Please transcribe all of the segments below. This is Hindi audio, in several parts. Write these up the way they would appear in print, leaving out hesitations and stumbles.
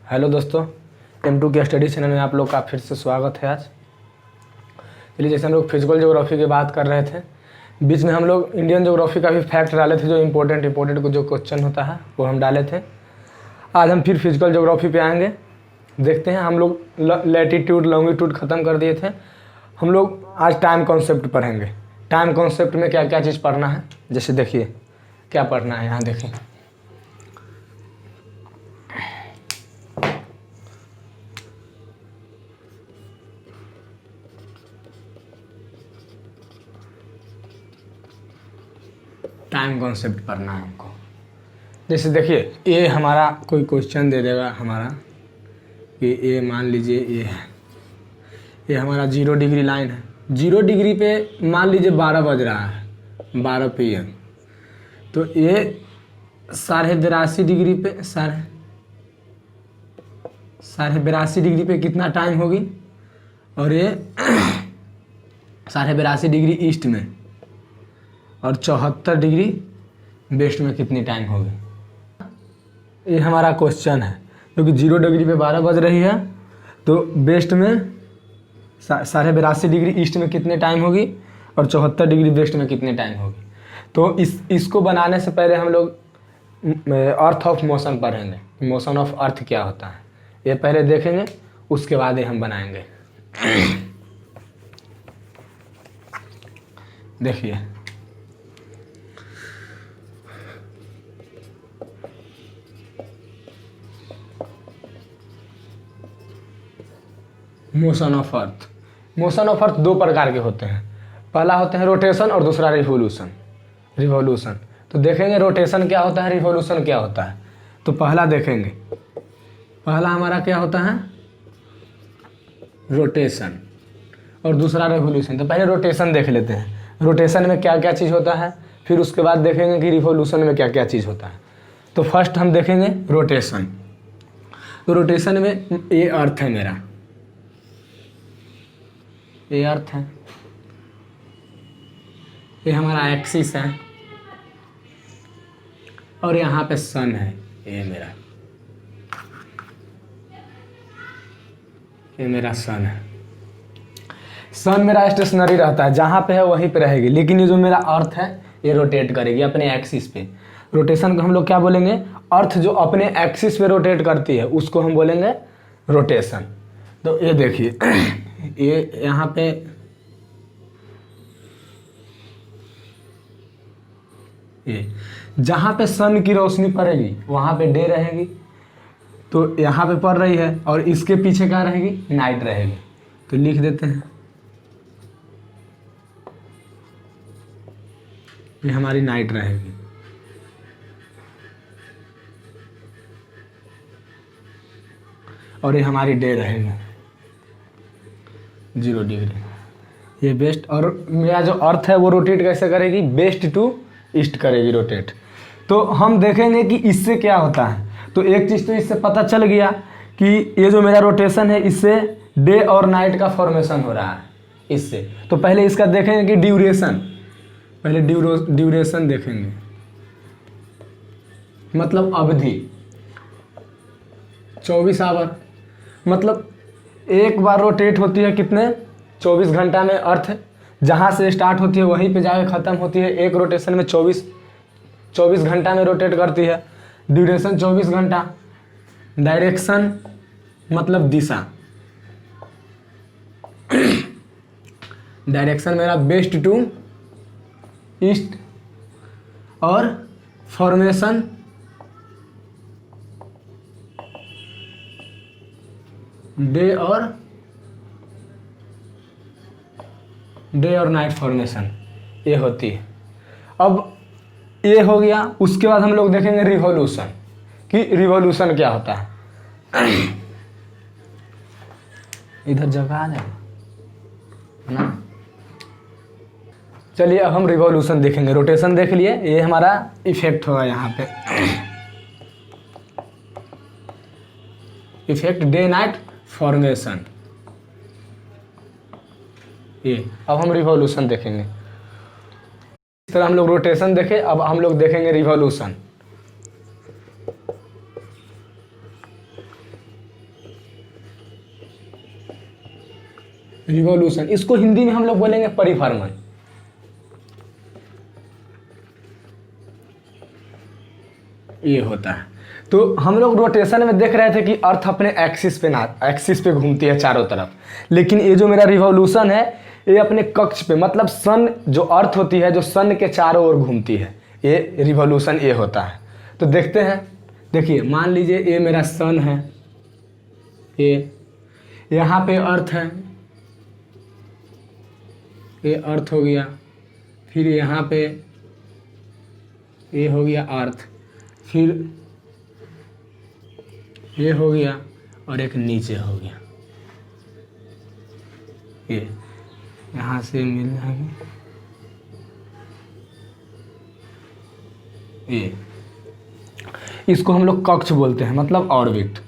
हेलो दोस्तों, M2 के स्टडी चैनल में आप लोग का फिर से स्वागत है। आज चलिए, जैसे हम लोग फिजिकल ज्योग्राफी की बात कर रहे थे, बीच में हम लोग इंडियन ज्योग्राफी का भी फैक्ट डाले थे। जो इम्पोर्टेंट को जो क्वेश्चन होता है वो हम डाले थे। आज हम फिर फिजिकल ज्योग्राफी पे आएंगे। देखते हैं, हम लोग लैटीट्यूड लॉन्गिट्यूड ख़त्म कर दिए थे। हम लोग आज टाइम कॉन्सेप्ट पढ़ेंगे। टाइम कॉन्सेप्ट में क्या क्या चीज़ पढ़ना है, जैसे देखिए क्या पढ़ना है। यहाँ देखिए, टाइम कॉन्सेप्ट पढ़ना है हमको। जैसे देखिए, ये हमारा कोई क्वेश्चन दे देगा हमारा कि ये मान लीजिए ये हमारा 0 डिग्री लाइन है। 0 डिग्री पे मान लीजिए 12 बज रहा है, 12 PM। तो ये 82.5 डिग्री पे 82.5 डिग्री पे कितना टाइम होगी, और ये 82.5 डिग्री ईस्ट में और 74 डिग्री वेस्ट में कितनी टाइम होगी। ये हमारा क्वेश्चन है, क्योंकि 0 डिग्री पे 12 बज रही है, तो वेस्ट में 82.5 डिग्री ईस्ट में कितने टाइम होगी और 74 डिग्री वेस्ट में कितने टाइम होगी। तो इसको बनाने से पहले हम लोग अर्थ ऑफ मोशन पढ़ेंगे। मोशन ऑफ अर्थ क्या होता है ये पहले देखेंगे, उसके बाद ही हम बनाएंगे। देखिए, motion of earth. Motion of earth 2 प्रकार के होते हैं। पहला होता है रोटेशन और दूसरा रिवॉल्यूशन। तो देखेंगे रोटेशन क्या होता है, रिवॉल्यूशन क्या होता है। तो पहला देखेंगे, पहला हमारा क्या होता है, रोटेशन, और दूसरा रिवॉल्यूशन। तो पहले रोटेशन देख लेते हैं, रोटेशन में क्या क्या चीज़ होता है, फिर उसके बाद देखेंगे कि रिवॉल्यूशन में क्या क्या चीज़ होता है। तो फर्स्ट हम देखेंगे रोटेशन। तो रोटेशन में ये अर्थ है मेरा, ये अर्थ है, ये हमारा एक्सिस है, और यहाँ पे सन है। ये मेरा सन है। सन मेरा स्टेशनरी रहता है, जहाँ पे है वहीं पे रहेगी, लेकिन ये जो मेरा अर्थ है ये रोटेट करेगी अपने एक्सिस पे। रोटेशन को हम लोग क्या बोलेंगे, अर्थ जो अपने एक्सिस पे रोटेट करती है उसको हम बोलेंगे रोटेशन। तो ये देखिए, ये यहाँ पे ये जहाँ पे सन की रोशनी पड़ेगी वहाँ पे डे रहेगी, तो यहाँ पे पड़ रही है, और इसके पीछे क्या रहेगी, नाइट रहेगी। तो लिख देते हैं, ये हमारी नाइट रहेगी। और ये हमारी डे रहेगी 0 डिग्री। ये वेस्ट, और मेरा जो अर्थ है वो रोटेट कैसे करेगी, वेस्ट टू ईस्ट करेगी रोटेट। तो हम देखेंगे कि इससे क्या होता है। तो एक चीज़ तो इससे पता चल गया कि ये जो मेरा रोटेशन है इससे डे और नाइट का फॉर्मेशन हो रहा है इससे। तो पहले इसका देखेंगे कि ड्यूरेशन, पहले ड्यूरेशन देखेंगे, मतलब अवधि 24 आवर। मतलब एक बार रोटेट होती है कितने, 24 घंटा में। अर्थ जहाँ से स्टार्ट होती है वहीं पे जाके ख़त्म होती है। एक रोटेशन में 24 घंटा में रोटेट करती है। ड्यूरेशन 24 घंटा। डायरेक्शन मतलब दिशा, डायरेक्शन मेरा वेस्ट टू ईस्ट, और फॉर्मेशन डे और नाइट फॉर्मेशन ये होती है। अब ये हो गया। उसके बाद हम लोग देखेंगे रिवॉल्यूशन, कि रिवॉल्यूशन क्या होता है। इधर जगह आ जाएगा ना। चलिए, अब हम रिवॉल्यूशन देखेंगे। रोटेशन देख लिए, ये हमारा इफेक्ट होगा यहाँ पे, इफेक्ट डे नाइट फॉर्मेशन। ये अब हम रिवॉल्यूशन देखेंगे। इस तरह हम लोग रोटेशन देखे, अब हम लोग देखेंगे रिवॉल्यूशन। रिवॉल्यूशन, इसको हिंदी में हम लोग बोलेंगे परिभ्रमण। ये होता है। तो हम लोग रोटेशन में देख रहे थे कि अर्थ अपने एक्सिस पे घूमती है चारों तरफ, लेकिन ये जो मेरा रिवॉल्यूशन है ये अपने कक्ष पे, मतलब सन जो अर्थ होती है जो सन के चारों ओर घूमती है, ये रिवॉल्यूशन ये होता है। तो देखते हैं, देखिए मान लीजिए ये मेरा सन है, ये यहाँ पे अर्थ है, ये अर्थ हो गया, फिर यहाँ पे ये हो गया अर्थ, फिर ये हो गया और एक नीचे हो गया, ये यहाँ से मिल जाएंगे, ये इसको हम लोग कक्ष बोलते हैं, मतलब ऑर्बिट।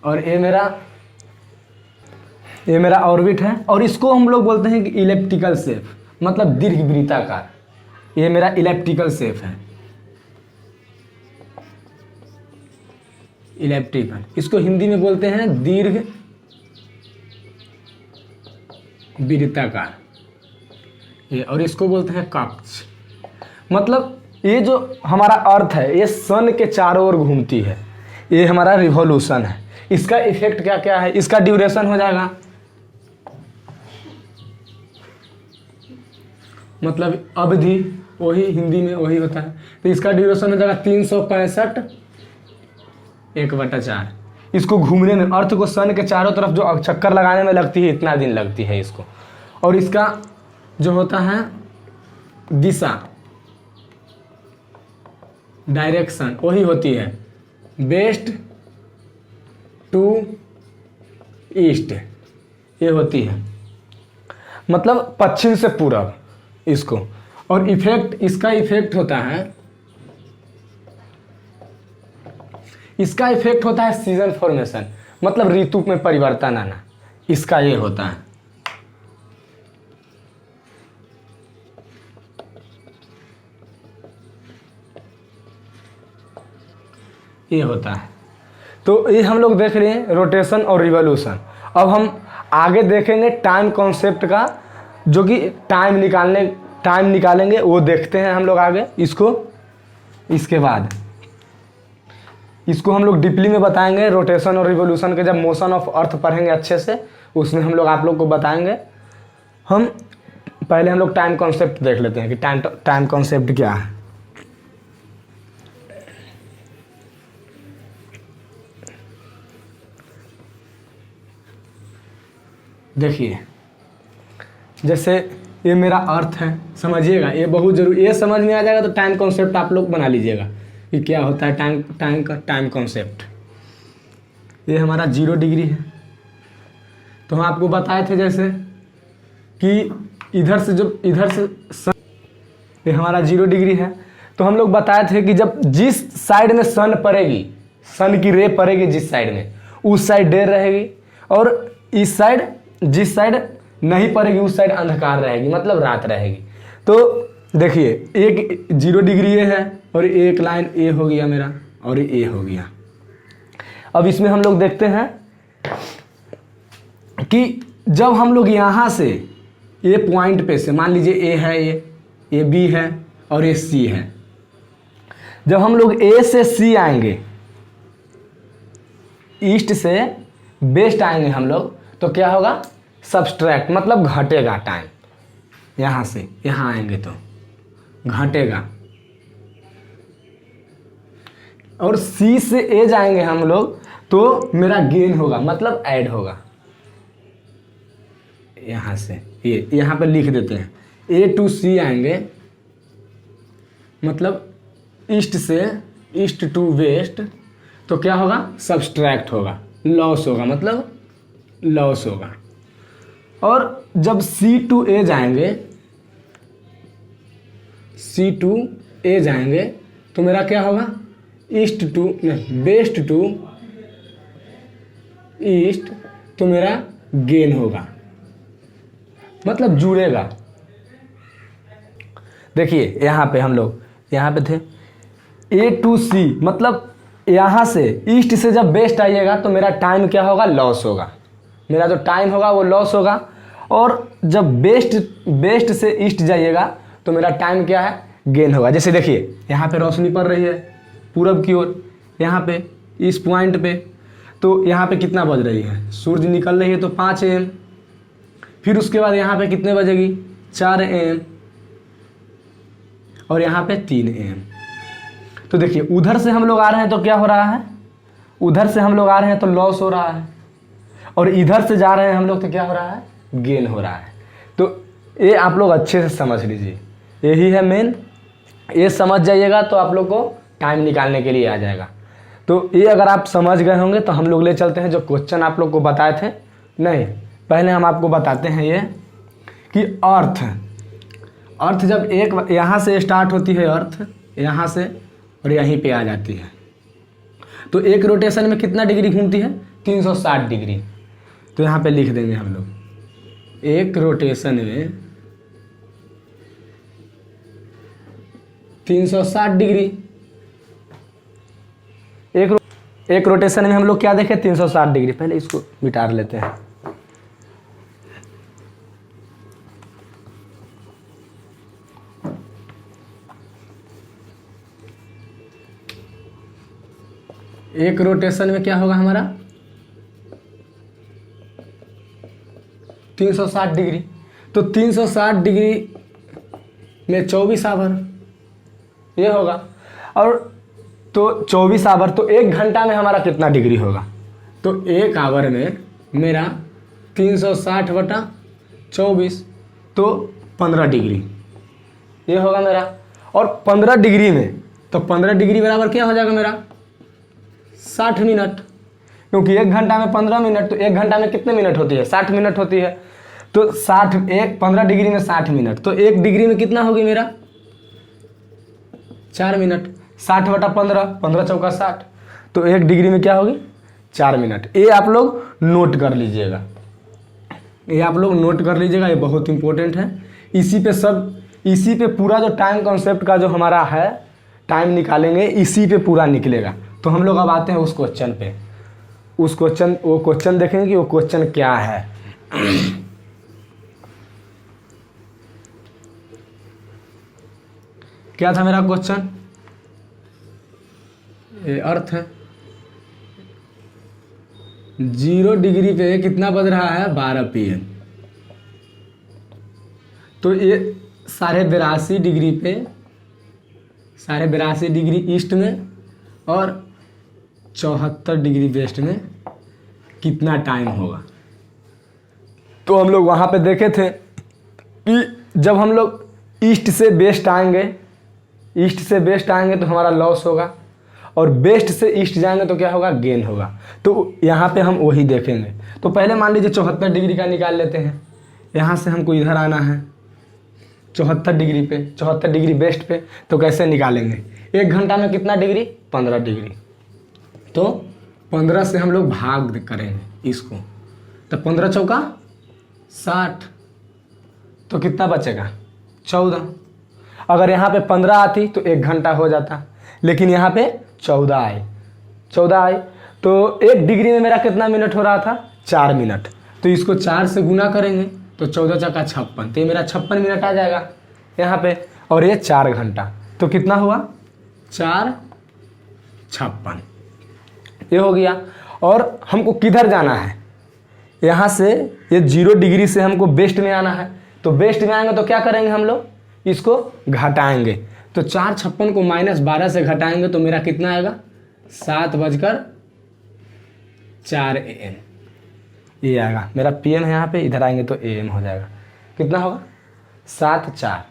और ये मेरा ऑर्बिट है, और इसको हम लोग बोलते हैं कि इलिप्टिकल शेप, मतलब दीर्घवृत्ताकार। ये मेरा इलिप्टिकल शेप है, इलिप्टिकल, इसको हिंदी में बोलते हैं दीर्घ वृत्ताकार, ये, और इसको बोलते हैं कक्ष। मतलब ये जो हमारा अर्थ है ये सन के चारों ओर घूमती है, ये हमारा रिवॉल्यूशन है। इसका इफेक्ट क्या क्या है, इसका ड्यूरेशन हो जाएगा, मतलब अवधि, वही हिंदी में वही होता है, तो इसका ड्यूरेशन हो जाएगा 365 1/4। इसको घूमने में, अर्थ को सन के चारों तरफ जो चक्कर लगाने में लगती है इतना दिन लगती है इसको। और इसका जो होता है दिशा, डायरेक्शन, वही होती है वेस्ट टू ईस्ट, ये होती है, मतलब पश्चिम से पूरब इसको। और इफेक्ट, इसका इफेक्ट होता है, इसका इफेक्ट होता है सीजन फॉर्मेशन, मतलब ऋतु में परिवर्तन आना, इसका ये होता है। ये होता है। तो ये हम लोग देख रहे हैं रोटेशन और रिवॉल्यूशन। अब हम आगे देखेंगे टाइम कॉन्सेप्ट का, जो कि टाइम निकालेंगे, वो देखते हैं हम लोग आगे इसको। इसके बाद इसको हम लोग डीपली में बताएंगे, रोटेशन और रिवॉल्यूशन के जब मोशन ऑफ अर्थ पढ़ेंगे अच्छे से, उसमें हम लोग आप लोग को बताएंगे। हम पहले हम लोग टाइम कॉन्सेप्ट देख लेते हैं कि टाइम कॉन्सेप्ट क्या है। देखिए, जैसे ये मेरा अर्थ है, समझिएगा, ये बहुत जरूरी, ये समझ में आ जाएगा तो टाइम कॉन्सेप्ट आप लोग बना लीजिएगा कि क्या होता है टाइम कॉन्सेप्ट। ये हमारा 0 डिग्री है, तो हम आपको बताए थे जैसे कि इधर से ये हमारा 0 डिग्री है, तो हम लोग बताए थे कि जब जिस साइड में सन पड़ेगी, सन की रे पड़ेगी जिस साइड में, उस साइड देर रहेगी, और इस साइड, जिस साइड नहीं पड़ेगी उस साइड अंधकार रहेगी, मतलब रात रहेगी। तो देखिए, एक 0 डिग्री ये है, और एक लाइन ए हो गया मेरा, और ए हो गया। अब इसमें हम लोग देखते हैं कि जब हम लोग यहाँ से ये पॉइंट पे से, मान लीजिए ए है, ये बी है और ये सी है, जब हम लोग ए से सी आएंगे, ईस्ट से वेस्ट आएंगे हम लोग, तो क्या होगा, सब्सट्रैक्ट, मतलब घटेगा टाइम। यहाँ से यहाँ आएंगे तो घटेगा, और सी से ए जाएंगे हम लोग तो मेरा गेन होगा, मतलब ऐड होगा। यहाँ से ये यहाँ पे लिख देते हैं, ए टू सी आएंगे, मतलब ईस्ट से, ईस्ट टू वेस्ट, तो क्या होगा, सब्सट्रैक्ट होगा, लॉस होगा, मतलब लॉस होगा। और जब सी टू ए जाएंगे, सी टू ए जाएंगे तो मेरा क्या होगा, east to west to east, तो मेरा गेन होगा, मतलब जुड़ेगा। देखिए यहाँ पे हम लोग यहाँ पे थे, ए टू सी, मतलब यहाँ से ईस्ट से जब वेस्ट आइएगा तो मेरा टाइम क्या होगा, लॉस होगा, मेरा जो टाइम होगा वो लॉस होगा। और जब वेस्ट से ईस्ट जाइएगा तो मेरा टाइम क्या है, गेन होगा। जैसे देखिए यहाँ पे रोशनी पड़ रही है पूरब की ओर, यहाँ पे इस पॉइंट पे, तो यहाँ पे कितना बज रही है, सूरज निकल रही है तो 5 AM। फिर उसके बाद यहाँ पे कितने बजेगी, 4 AM, और यहाँ पे 3 AM। तो देखिए उधर से हम लोग आ रहे हैं तो क्या हो रहा है, उधर से हम लोग आ रहे हैं तो लॉस हो रहा है, और इधर से जा रहे हैं हम लोग तो क्या हो रहा है, गेन हो रहा है। तो ये आप लोग अच्छे से समझ लीजिए, यही है मेन। ये समझ जाइएगा तो आप लोग को टाइम निकालने के लिए आ जाएगा। तो ये अगर आप समझ गए होंगे तो हम लोग ले चलते हैं जो क्वेश्चन आप लोग को बताए थे। नहीं, पहले हम आपको बताते हैं ये कि अर्थ जब एक यहाँ से स्टार्ट होती है, अर्थ यहाँ से और यहीं पे आ जाती है, तो एक रोटेशन में कितना डिग्री घूमती है, 360 डिग्री। तो यहाँ पे लिख देंगे हम लोग, एक रोटेशन में 360 डिग्री। एक रोटेशन में हम लोग क्या देखें, 360 डिग्री। पहले इसको मिटा लेते हैं। एक रोटेशन में क्या होगा हमारा, 360 डिग्री। तो 360 डिग्री में 24 आवर ये होगा, और तो 24 आवर, तो 1 घंटा में हमारा कितना डिग्री होगा, तो 1 आवर में मेरा 360/24 तो 15 डिग्री ये होगा मेरा। और 15 डिग्री में, तो 15 डिग्री बराबर क्या हो जाएगा मेरा, 60 मिनट, क्योंकि 1 घंटा में 15 मिनट, तो 1 घंटा में कितने मिनट होती है, 60 मिनट होती है। तो 15 डिग्री में 60 मिनट, तो 1 डिग्री में कितना होगी मेरा, 4 मिनट। 60/15, 15 चौका 60, तो 1 डिग्री में क्या होगी, 4 मिनट। ये आप लोग नोट कर लीजिएगा, ये आप लोग नोट कर लीजिएगा, ये बहुत इंपॉर्टेंट है। इसी पे पूरा जो टाइम कॉन्सेप्ट का जो हमारा है, टाइम निकालेंगे इसी पे पूरा निकलेगा। तो हम लोग अब आते हैं उस क्वेश्चन पे। वो क्वेश्चन देखेंगे कि वो क्वेश्चन क्या है। क्या था मेरा क्वेश्चन, ये अर्थ है 0 डिग्री पे कितना बज रहा है, 12 PM। तो ये 82.5 डिग्री पे, 82.5 डिग्री ईस्ट में और 74 डिग्री वेस्ट में कितना टाइम होगा। तो हम लोग वहाँ पे देखे थे कि जब हम लोग ईस्ट से वेस्ट आएंगे तो हमारा लॉस होगा, और वेस्ट से ईस्ट जाएंगे तो क्या होगा, गेन होगा। तो यहाँ पे हम वही देखेंगे। तो पहले मान लीजिए 74 डिग्री का निकाल लेते हैं। यहाँ से हमको इधर आना है 74 डिग्री पे, 74 डिग्री वेस्ट पे, तो कैसे निकालेंगे, 1 घंटा में कितना डिग्री, 15 डिग्री। तो 15 से हम लोग भाग करेंगे इसको, तो 15 चौका 60, तो कितना बचेगा, 14। अगर यहाँ पे 15 आती तो 1 घंटा हो जाता, लेकिन यहाँ पे 14 आई, तो 1 डिग्री में मेरा कितना मिनट हो रहा था, 4 मिनट। तो इसको 4 से गुना करेंगे तो 14 चौका 56, तो ये मेरा 56 मिनट आ जाएगा यहाँ पे, और ये 4 घंटा, तो कितना हुआ, 4×56 ये हो गया। और हमको किधर जाना है, यहाँ से ये 0 डिग्री से हमको वेस्ट में आना है। तो वेस्ट में आएंगे तो क्या करेंगे हम लोग, इसको घटाएंगे। तो 4×56 को -12 से घटाएंगे तो मेरा कितना आएगा, 7:04 AM ये आएगा मेरा। PM है यहाँ पे, इधर आएंगे तो AM हो जाएगा, कितना होगा, 7:04।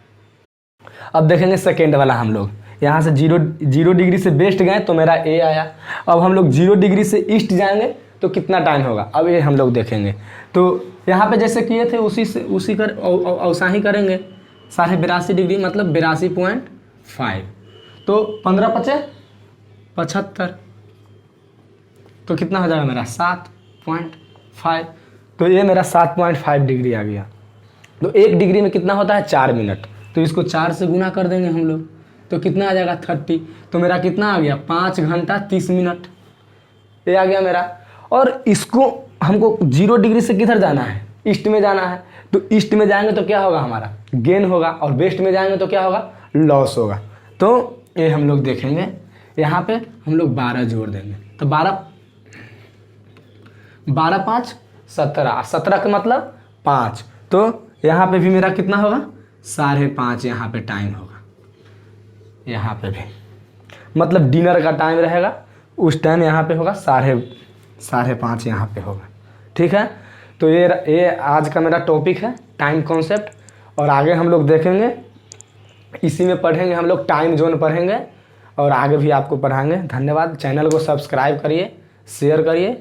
अब देखेंगे सेकेंड वाला, हम लोग यहाँ से 0 डिग्री से वेस्ट गए तो मेरा A आया। अब हम लोग 0 डिग्री से ईस्ट जाएंगे तो कितना टाइम होगा, अब ये हम लोग देखेंगे। तो यहाँ पे जैसे किए थे उसी कर औसा ही करेंगे, 82.5 डिग्री मतलब 82.5, तो 15×5 = 75, तो कितना हो जाएगा मेरा, 7.5। तो ये मेरा 7.5 डिग्री आ गया। तो 1 डिग्री में कितना होता है, 4 मिनट, तो इसको 4 से गुना कर देंगे हम लोग, तो कितना आ जाएगा, 30। तो मेरा कितना आ गया, 5 घंटा 30 मिनट ये आ गया मेरा। और इसको हमको 0 डिग्री से किधर जाना है, ईस्ट में जाना है। तो ईस्ट में जाएंगे तो क्या होगा, हमारा गेन होगा, और वेस्ट में जाएंगे तो क्या होगा, लॉस होगा। तो ये हम लोग देखेंगे, यहाँ पे हम लोग 12 जोड़ देंगे, तो 12 5 17, 17 का मतलब 5। तो यहाँ पे भी मेरा कितना होगा, 5.5 यहाँ पे टाइम होगा, यहाँ पे भी मतलब डिनर का टाइम रहेगा, उस टाइम यहाँ पे होगा 5.5 यहाँ पे होगा। ठीक है, तो ये आज का मेरा टॉपिक है टाइम कॉन्सेप्ट, और आगे हम लोग देखेंगे, इसी में पढ़ेंगे हम लोग, टाइम जोन पढ़ेंगे और आगे भी आपको पढ़ाएंगे। धन्यवाद। चैनल को सब्सक्राइब करिए, शेयर करिए